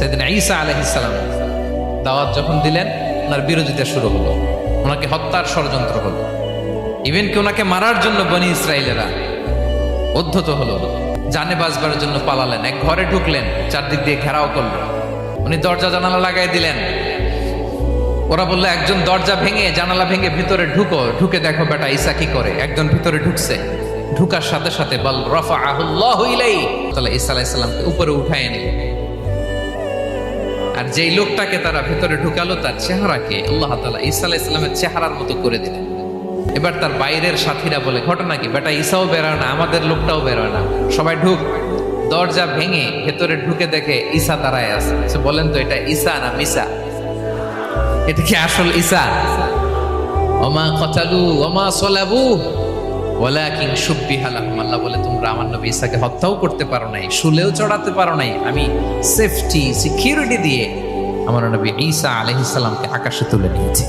সাইয়েদনা ঈসা আলাইহিস সালাম দাওয়াত যখন দিলেন, ওনার বিরোধিতা শুরু হলো, ওনাকে হত্যার ষড়যন্ত্র হলো, ইভেন কি ওনাকে মারার জন্য বনি ইসরায়েলেরা উদ্ধত হলো, জানে বাঁচবার জন্য পালালেন, এক ঘরে ঢুকলেন, চারদিক দিয়ে ঘেরাও করলেন, উনি দরজা জানালা লাগাই দিলেন। ওরা বললো একজন দরজা ভেঙে জানালা ভেঙে ভিতরে ঢুকে দেখো বেটা ঈসা কি করে। একজন ভিতরে ঢুকছে, ঢুকার সাথে সাথে বল রাফাআহুল্লাহু ইলাইহি, তাহলে ঈসা আলাইহিস সালামকে উপরে উঠায় নিল। আর যেই লোকটাকে তারা ভিতরে ঢুকালো তার চেহারাকে আল্লাহ তাআলা ঈসা আলাইহিস সালামের চেহারার মতো করে দিলেন। এবার তার বাইরের সাথীরা বলে ঘটনা কি, বেটা ঈসাও বেরোয় না, আমাদের লোকটাও বেরোয় না, সবাই ঢুক। দরজা ভেঙে ভেতরে ঢুকে দেখে ঈসা দাঁড়ায় আছে। বলেন তো এটা ঈসা না মিসা? এটা কি আসল ঈসা? ওমা কতালু ওমা সলাবু ওয়ালাকিন শুব্বিহা লাহুম। আল্লাহ বলে তোমরা আমার নবী ঈসাকে হত্যাও করতে পারো নাই, শুলেও চড়াতে পারো নাই, আমি সেফটি সিকিউরিটি দিয়ে আমার নবী ঈসা আলাইহিস সালামকে আকাশে তুলে নিয়েছি।